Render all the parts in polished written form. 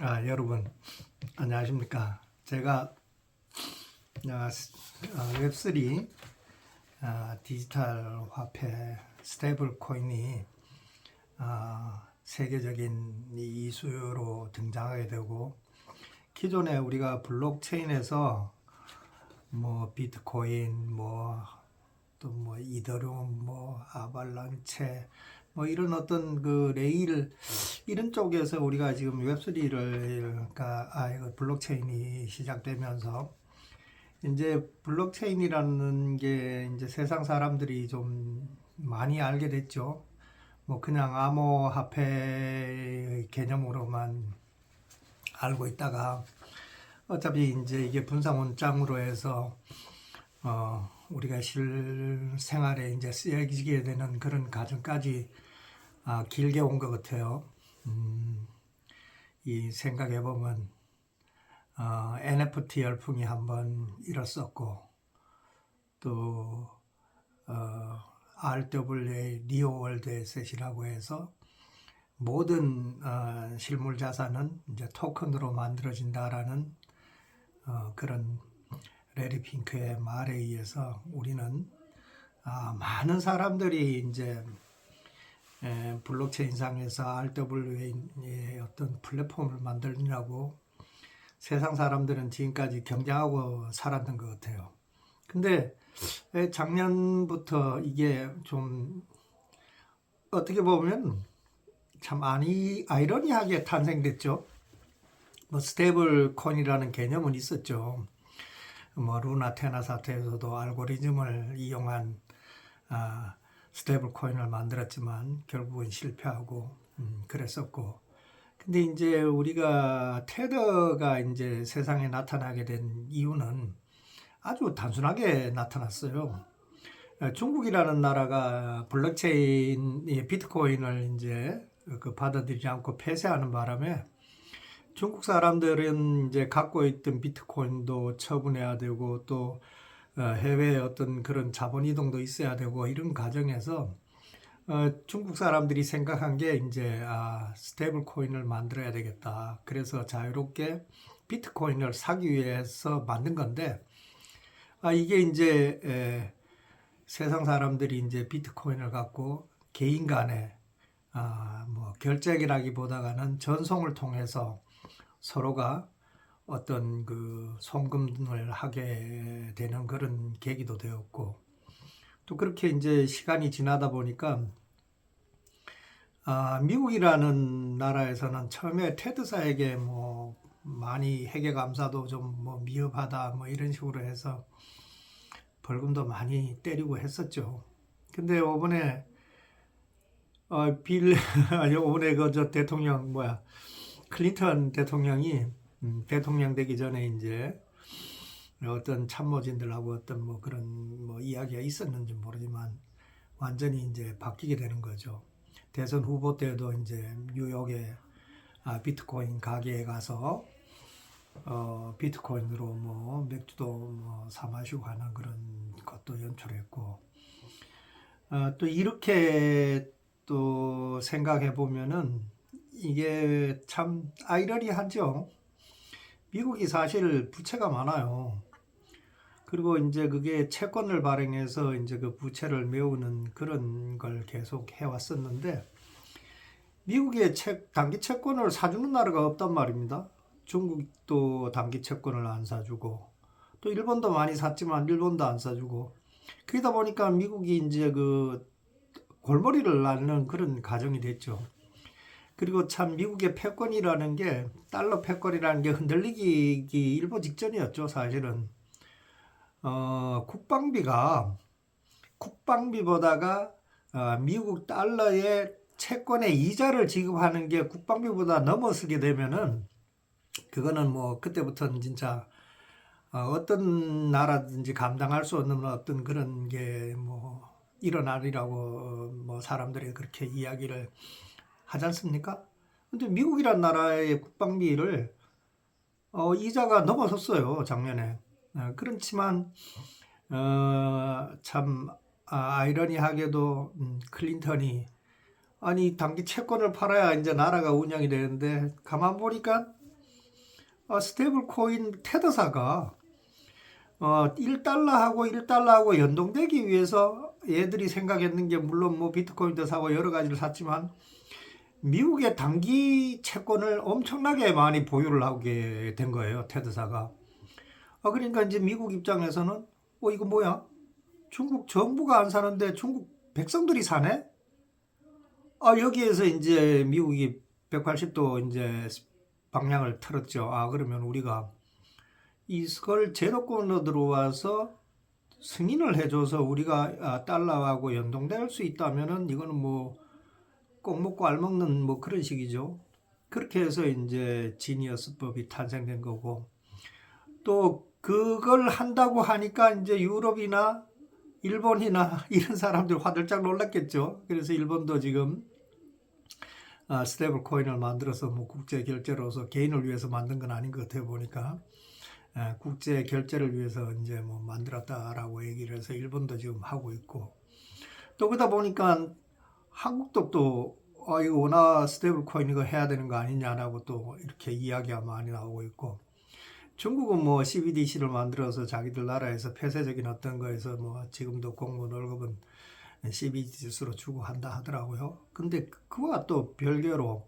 여러분 안녕하십니까? 제가 웹3 디지털 화폐 스테이블 코인이 세계적인 이슈로 등장하게 되고, 기존에 우리가 블록체인에서 뭐 비트코인, 또 이더리움, 아발란체, 이런 어떤 그 레일, 이런 쪽에서 우리가 지금 웹3를 이거 블록체인이 시작되면서 이제 블록체인이라는 게 이제 세상 사람들이 좀 많이 알게 됐죠. 그냥 암호화폐의 개념으로만 알고 있다가, 어차피 이제 이게 분산원장으로 해서 우리가 실생활에 이제 쓰여지게 되는 그런 과정까지 길게 온 것 같아요. 이 생각해 보면 NFT 열풍이 한번 일었었고, 또 RWA 리오월드 에셋이라고 해서 모든 실물 자산은 이제 토큰으로 만들어진다라는 그런 레리 핑크의 말에 의해서 우리는 많은 사람들이 이제 블록체인상에서 RWA의 어떤 플랫폼을 만들려고 세상 사람들은 지금까지 경쟁하고 살았던 것 같아요. 근데 작년부터 이게 좀 어떻게 보면 참 아이러니하게 탄생됐죠. 스테이블 코인이라는 개념은 있었죠. 루나 테나 사태에서도 알고리즘을 이용한 스테이블 코인을 만들었지만 결국은 실패하고 그랬었고, 근데 이제 우리가 테더가 이제 세상에 나타나게 된 이유는 아주 단순하게 나타났어요. 중국이라는 나라가 블록체인 비트코인을 이제 받아들이지 않고 폐쇄하는 바람에 중국 사람들은 이제 갖고 있던 비트코인도 처분해야 되고, 또 해외에 어떤 그런 자본 이동도 있어야 되고, 이런 과정에서 중국 사람들이 생각한 게 이제 스테이블 코인을 만들어야 되겠다. 그래서 자유롭게 비트코인을 사기 위해서 만든 건데, 이게 이제 세상 사람들이 이제 비트코인을 갖고 개인 간에 결제라기보다는 전송을 통해서 서로가 어떤 그 송금을 하게 되는 그런 계기도 되었고, 또 그렇게 이제 시간이 지나다 보니까 미국이라는 나라에서는 처음에 테드사에게 많이 회계 감사도 좀 미흡하다 이런 식으로 해서 벌금도 많이 때리고 했었죠. 근데 이번에 이번에 저 대통령 클린턴 대통령이 대통령 되기 전에 이제 어떤 참모진들하고 어떤 그런 이야기가 있었는지 모르지만 완전히 이제 바뀌게 되는 거죠. 대선 후보 때도 이제 뉴욕에 비트코인 가게에 가서 비트코인으로 맥주도 사 마시고 하는 그런 것도 연출했고, 또 이렇게 또 생각해 보면은 이게 참 아이러니하죠. 미국이 사실 부채가 많아요. 그리고 이제 그게 채권을 발행해서 이제 그 부채를 메우는 그런 걸 계속 해왔었는데, 미국의 단기 채권을 사주는 나라가 없단 말입니다. 중국도 단기 채권을 안 사주고, 또 일본도 많이 샀지만 일본도 안 사주고, 그러다 보니까 미국이 이제 그 골머리를 앓는 그런 가정이 됐죠. 그리고 참 미국의 패권이라는 게, 달러 패권이라는 게 흔들리기 일보 직전이었죠, 사실은. 국방비보다가 미국 달러의 채권의 이자를 지급하는 게 국방비보다 넘어서게 되면은, 그거는 그때부터는 진짜 어떤 나라든지 감당할 수 없는 어떤 그런 게 일어나리라고 사람들이 그렇게 이야기를 하지 않습니까? 근데 미국이란 나라의 국방비를 이자가 넘어섰어요, 작년에. 그렇지만 참 아이러니하게도 클린턴이, 아니 단기 채권을 팔아야 이제 나라가 운영이 되는데, 가만 보니까 스테이블 코인 테더사가 1달러하고 연동되기 위해서 얘들이 생각했는 게, 물론 뭐 비트코인도 사고 여러 가지를 샀지만 미국의 단기 채권을 엄청나게 많이 보유를 하게 된 거예요, 테드사가. 그러니까 이제 미국 입장에서는 이거 뭐야? 중국 정부가 안 사는데 중국 백성들이 사네? 여기에서 이제 미국이 180도 이제 방향을 틀었죠. 그러면 우리가 이걸 제도권으로 들어와서 승인을 해줘서 우리가 달러하고 연동될 수 있다면은 이거는 뭐 꼭 먹고 알 먹는 뭐 그런 식이죠. 그렇게 해서 이제 지니어스법이 탄생된 거고, 또 그걸 한다고 하니까 이제 유럽이나 일본이나 이런 사람들 화들짝 놀랐겠죠. 그래서 일본도 지금 스테이블 코인을 만들어서 뭐 국제 결제로서 개인을 위해서 만든 건 아닌 것 같아요, 보니까. 국제 결제를 위해서 이제 뭐 만들었다라고 얘기를 해서 일본도 지금 하고 있고, 또 그러다 보니까 한국도 또 이거 원화 스테이블 코인 이거 해야 되는 거 아니냐라고 또 이렇게 이야기가 많이 나오고 있고, 중국은 뭐 CBDC를 만들어서 자기들 나라에서 폐쇄적인 어떤 거에서 뭐 지금도 공무원 월급은 CBDC로 주고 한다 하더라고요. 근데 그와 또 별개로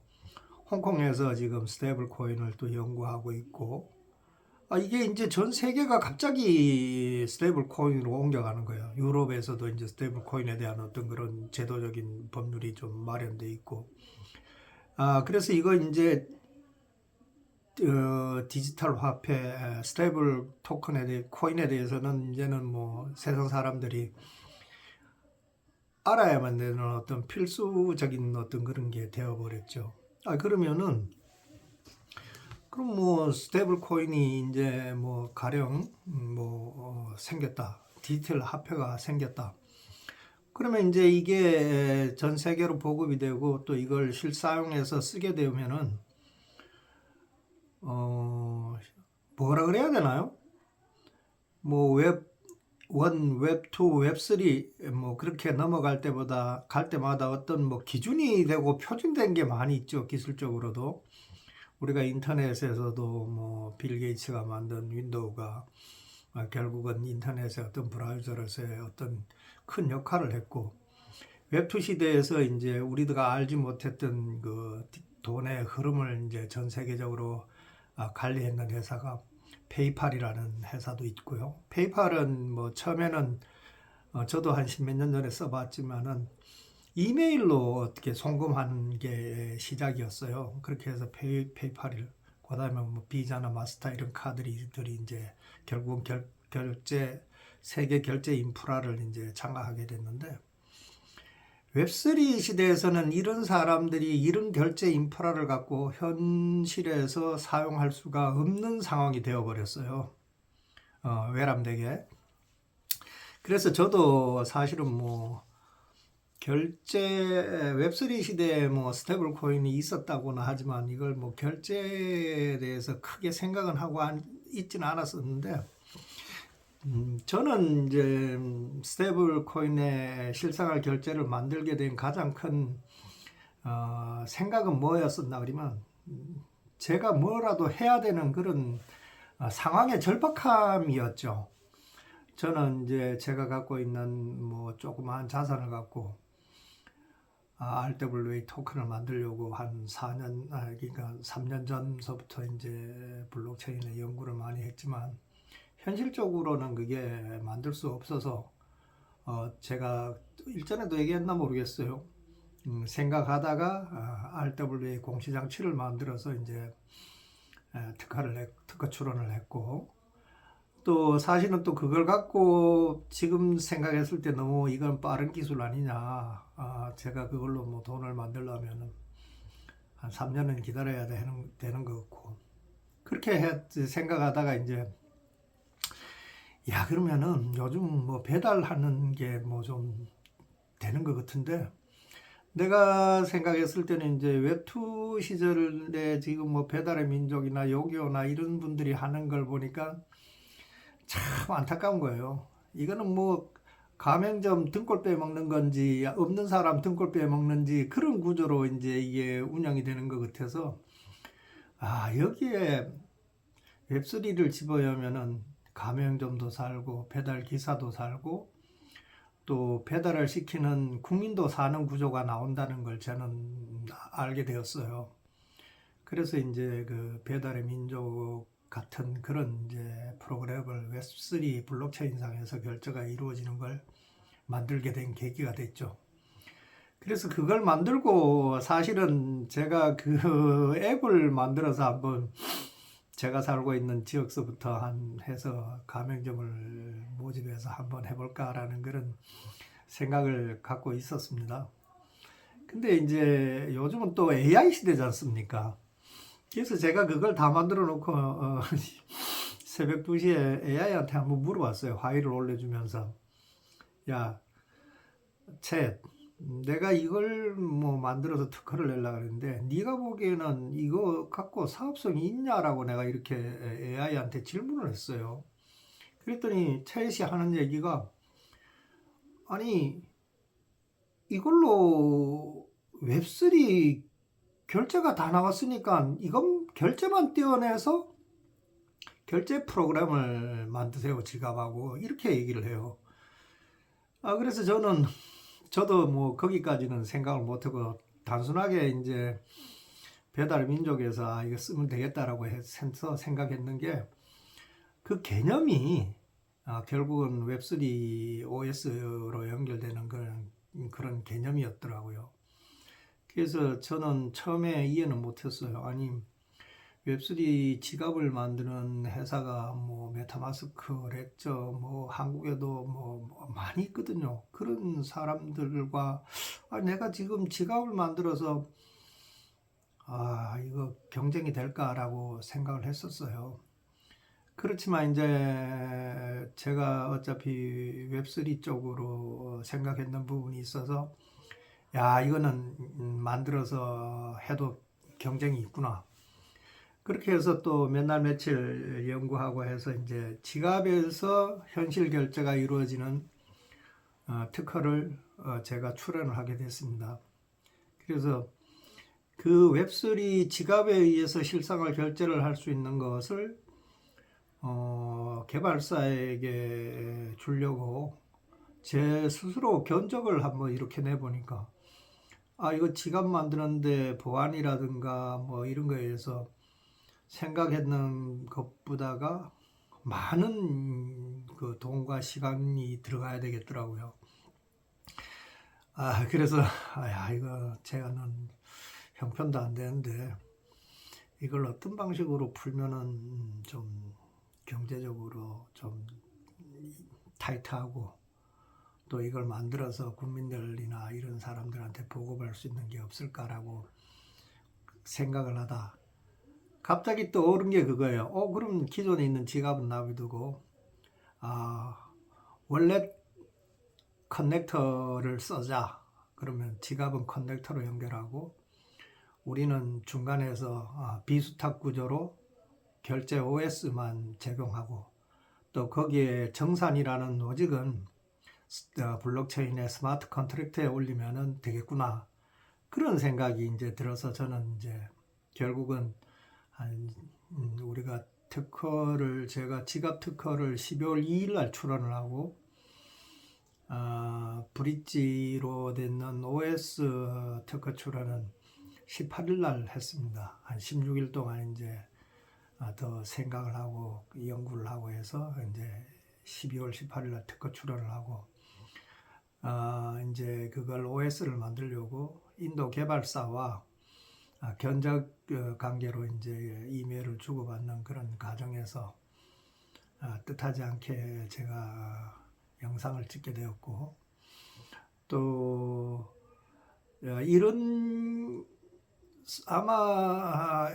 홍콩에서 지금 스테이블 코인을 또 연구하고 있고, 이게 이제 전 세계가 갑자기 스테이블 코인으로 옮겨가는 거예요. 유럽에서도 이제 스테이블 코인에 대한 어떤 그런 제도적인 법률이 좀 마련돼 있고, 그래서 이거 이제 디지털 화폐, 스테이블 코인에 대해서는 이제는 뭐 세상 사람들이 알아야만 되는 어떤 필수적인 어떤 그런 게 되어버렸죠. 그러면은 그럼 뭐 스테이블 코인이 이제 뭐 가령 생겼다, 디지털 화폐가 생겼다. 그러면 이제 이게 전 세계로 보급이 되고 또 이걸 실사용해서 쓰게 되면은 뭐라 그래야 되나요? 뭐 웹 1, 웹 2, 웹 3 뭐 그렇게 넘어갈 갈 때마다 어떤 뭐 기준이 되고 표준된 게 많이 있죠, 기술적으로도. 우리가 인터넷에서도 뭐 빌 게이츠가 만든 윈도우가 결국은 인터넷의 어떤 브라우저로서의 어떤 큰 역할을 했고, 웹2 시대에서 이제 우리가 알지 못했던 그 돈의 흐름을 이제 전 세계적으로 관리했는 회사가 페이팔이라는 회사도 있고요. 페이팔은 뭐 처음에는 저도 한 십몇 년 전에 써봤지만은 이메일로 어떻게 송금하는 게 시작이었어요. 그렇게 해서 페이팔을, 그다음에 뭐 비자나 마스터 이런 카드들이 이제 결국은 세계 결제 인프라를 이제 장악하게 됐는데, 웹3 시대에서는 이런 사람들이 이런 결제 인프라를 갖고 현실에서 사용할 수가 없는 상황이 되어버렸어요. 외람되게. 그래서 저도 사실은 뭐 웹3 시대에 뭐 스테이블 코인이 있었다고는 하지만 이걸 뭐 결제에 대해서 크게 생각은 하고 있지는 않았었는데, 저는 이제 스테이블 코인의 실생활 결제를 만들게 된 가장 큰 생각은 뭐였었나 그러면, 제가 뭐라도 해야 되는 그런 상황의 절박함이었죠. 저는 이제 제가 갖고 있는 뭐 조그마한 자산을 갖고 RWA 토큰을 만들려고 한 4년, 그러니까 3년 전서부터 이제 블록체인의 연구를 많이 했지만, 현실적으로는 그게 만들 수 없어서, 제가 일전에도 얘기했나 모르겠어요. 생각하다가 RWA 공시장치를 만들어서 이제 특허 출원을 했고, 또 사실은 또 그걸 갖고 지금 생각했을 때 너무 이건 빠른 기술 아니냐. 제가 그걸로 뭐 돈을 만들려면 한 3년은 기다려야 되는 것 같고, 그렇게 생각하다가 이제 그러면은 요즘 뭐 배달하는 게 뭐 좀 되는 것 같은데, 내가 생각했을 때는 이제 웹2 시절에 지금 뭐 배달의 민족이나 요기요나 이런 분들이 하는 걸 보니까 참 안타까운 거예요. 이거는 뭐 가맹점 등골 빼먹는 건지 없는 사람 등골 빼먹는지 그런 구조로 이제 이게 운영이 되는 것 같아서, 여기에 웹3를 집어넣으면은 가맹점도 살고 배달 기사도 살고 또 배달을 시키는 국민도 사는 구조가 나온다는 걸 저는 알게 되었어요. 그래서 이제 그 배달의 민족 같은 그런 이제 프로그램을 웹3 블록체인상에서 결제가 이루어지는 걸 만들게 된 계기가 됐죠. 그래서 그걸 만들고 사실은 제가 그 앱을 만들어서 한번 제가 살고 있는 지역서부터 한 해서 가맹점을 모집해서 한번 해볼까라는 그런 생각을 갖고 있었습니다. 근데 이제 요즘은 또 AI 시대지 않습니까? 그래서 제가 그걸 다 만들어 놓고 새벽 2시에 AI한테 한번 물어봤어요. 화일을 올려주면서 야, 챗, 내가 이걸 뭐 만들어서 특허를 내려고 그랬는데 네가 보기에는 이거 갖고 사업성이 있냐라고 내가 이렇게 AI한테 질문을 했어요. 그랬더니 챗이 하는 얘기가 아니 이걸로 웹3 결제가 다 나왔으니까 이건 결제만 떼어내서 결제 프로그램을 만드세요 지갑하고 이렇게 얘기를 해요. 그래서 저도 뭐 거기까지는 생각을 못하고 단순하게 이제 배달 민족에서 이거 쓰면 되겠다라고 해서 생각했는 게 그 개념이 결국은 웹3 OS로 연결되는 그런 개념이었더라고요. 그래서 저는 처음에 이해는 못했어요. 아니 웹3 지갑을 만드는 회사가 뭐 메타마스크, 렉저, 뭐 한국에도 뭐 많이 있거든요. 그런 사람들과 내가 지금 지갑을 만들어서 이거 경쟁이 될까라고 생각을 했었어요. 그렇지만 이제 제가 어차피 웹3 쪽으로 생각했던 부분이 있어서 야, 이거는 만들어서 해도 경쟁이 있구나. 그렇게 해서 또 몇 날 며칠 연구하고 해서 이제 지갑에서 현실 결제가 이루어지는 특허를 제가 출원을 하게 됐습니다. 그래서 그 웹3 지갑에 의해서 실생활 결제를 할 수 있는 것을 개발사에게 주려고 제 스스로 견적을 한번 이렇게 내보니까 이거 지갑 만드는데 보안이라든가 뭐 이런 거에 의해서 생각했는 것보다가 많은 그 돈과 시간이 들어가야 되겠더라고요. 그래서 이거 제가는 형편도 안 되는데 이걸 어떤 방식으로 풀면은 좀 경제적으로 좀 타이트하고 또 이걸 만들어서 국민들이나 이런 사람들한테 보급할 수 있는 게 없을까라고 생각을 하다 갑자기 떠오른 게 그거예요. 그럼 기존에 있는 지갑은 놔두고 원래 커넥터를 써자. 그러면 지갑은 커넥터로 연결하고 우리는 중간에서 비수탁 구조로 결제 OS만 제공하고 또 거기에 정산이라는 로직은 블록체인의 스마트 컨트랙트에 올리면 되겠구나. 그런 생각이 이제 들어서 저는 이제 결국은 우리가 제가 지갑 특허를 12월 2일 날 출원을 하고 브릿지로 되는 OS 특허 출원은 18일 날 했습니다. 한 16일 동안 이제 더 생각을 하고 연구를 하고 해서 이제 12월 18일 날 특허 출원을 하고 이제 그걸 OS를 만들려고 인도 개발사와 견적 관계로 이제 이메일을 주고받는 그런 과정에서 뜻하지 않게 제가 영상을 찍게 되었고 또 이런 아마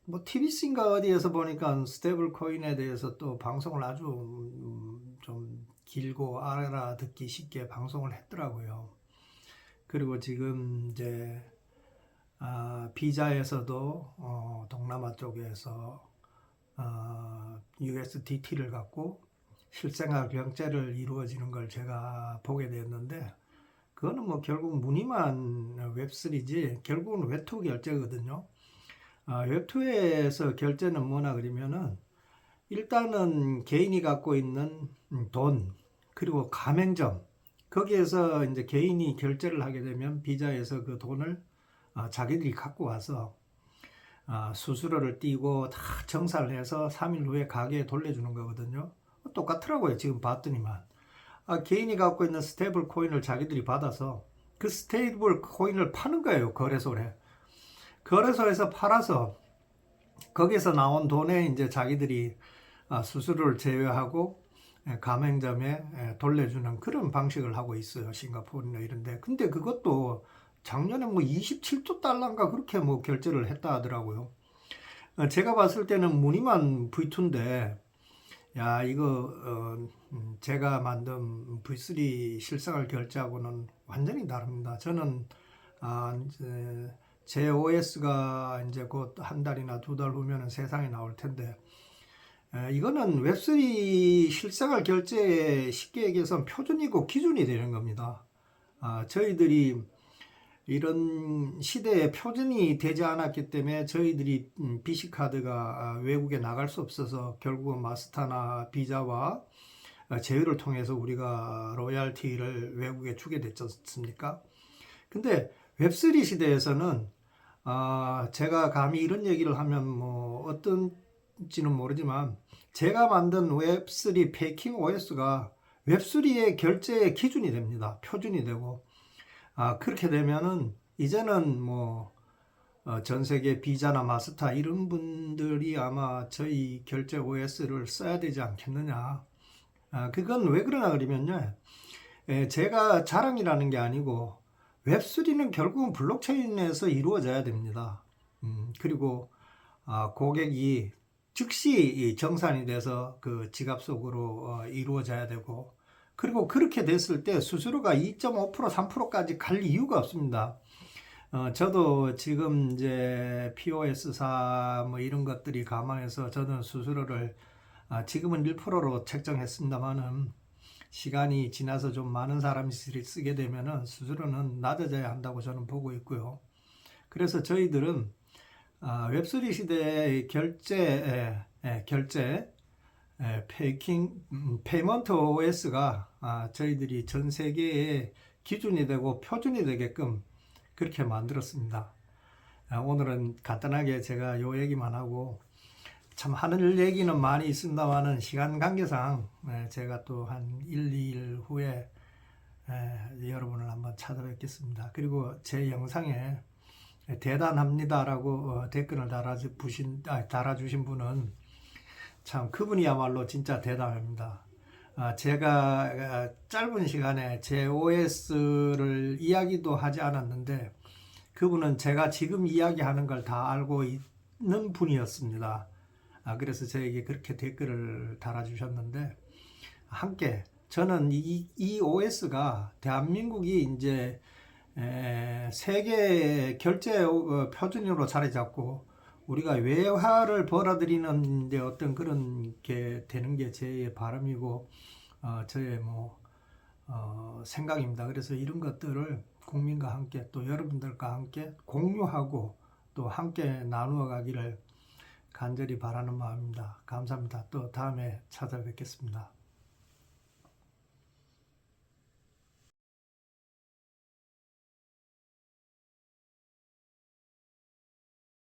뭐 TBC인가 어디에서 보니까 스테이블 코인에 대해서 또 방송을 아주 좀 길고 알아듣기 쉽게 방송을 했더라고요. 그리고 지금 이제 비자에서도 동남아 쪽에서 USDT를 갖고 실생활 결제를 이루어지는 걸 제가 보게 되었는데 그거는 뭐 결국 무늬만 웹3지 결국은 웹2 결제거든요. 웹2에서 결제는 뭐나 그러면은 일단은 개인이 갖고 있는 돈, 그리고 가맹점, 거기에서 이제 개인이 결제를 하게 되면 비자에서 그 돈을 자기들이 갖고 와서 수수료를 띄고 다 정산을 해서 3일 후에 가게에 돌려주는 거거든요. 똑같더라고요. 지금 봤더니만. 개인이 갖고 있는 스테이블 코인을 자기들이 받아서 그 스테이블 코인을 파는 거예요. 거래소에. 거래소에서 팔아서 거기서 나온 돈에 이제 자기들이 수수료를 제외하고 가맹점에 돌려주는 그런 방식을 하고 있어요. 싱가포르나 이런데. 근데 그것도 작년에 뭐 27조 달러인가 그렇게 뭐 결제를 했다 하더라고요. 제가 봤을 때는 무늬만 V2인데, 야, 이거, 제가 만든 V3 실생활 결제하고는 완전히 다릅니다. 저는, 제 OS가 이제 곧 한 달이나 두 달 후면은 세상에 나올 텐데, 이거는 웹3 실생활 결제에 쉽게 얘기해서 표준이고 기준이 되는 겁니다. 저희들이 이런 시대에 표준이 되지 않았기 때문에 저희들이 BC카드가 외국에 나갈 수 없어서 결국은 마스터나 비자와 제휴를 통해서 우리가 로얄티를 외국에 주게 됐지 않습니까? 근데 웹3 시대에서는 제가 감히 이런 얘기를 하면 뭐 어떤지는 모르지만 제가 만든 웹3 페이킹 OS가 웹3의 결제의 기준이 됩니다. 표준이 되고 그렇게 되면은 이제는 뭐 전 세계 비자나 마스터 이런 분들이 아마 저희 결제 OS를 써야 되지 않겠느냐. 그건 왜 그러나 그러면요. 제가 자랑이라는 게 아니고 웹3는 결국은 블록체인에서 이루어져야 됩니다. 그리고 고객이 즉시 정산이 돼서 그 지갑 속으로 이루어져야 되고, 그리고 그렇게 됐을 때 수수료가 2.5% 3%까지 갈 이유가 없습니다. 저도 지금 이제 POS4 뭐 이런 것들이 감안해서 저는 수수료를 지금은 1%로 책정했습니다만은 시간이 지나서 좀 많은 사람이 쓰게 되면은 수수료는 낮아져야 한다고 저는 보고 있고요. 그래서 저희들은 웹3 시대의 결제 페이먼트 OS가 저희들이 전 세계의 기준이 되고 표준이 되게끔 그렇게 만들었습니다. 오늘은 간단하게 제가 요 얘기만 하고, 참 하늘 얘기는 많이 있습니다만은 시간 관계상 제가 또 한 1, 2일 후에 여러분을 한번 찾아뵙겠습니다. 그리고 제 영상에 대단합니다라고 댓글을 달아주신 분은 참 그분이야말로 진짜 대단합니다. 제가 짧은 시간에 제 OS를 이야기도 하지 않았는데 그분은 제가 지금 이야기하는 걸 다 알고 있는 분이었습니다. 그래서 저에게 그렇게 댓글을 달아주셨는데, 함께 저는 이 OS가 대한민국이 이제 세계 결제 표준으로 자리 잡고 우리가 외화를 벌어들이는 데 어떤 그런 게 되는 게 제 바람이고 저의 뭐 생각입니다. 그래서 이런 것들을 국민과 함께 또 여러분들과 함께 공유하고 또 함께 나누어 가기를 간절히 바라는 마음입니다. 감사합니다. 또 다음에 찾아뵙겠습니다.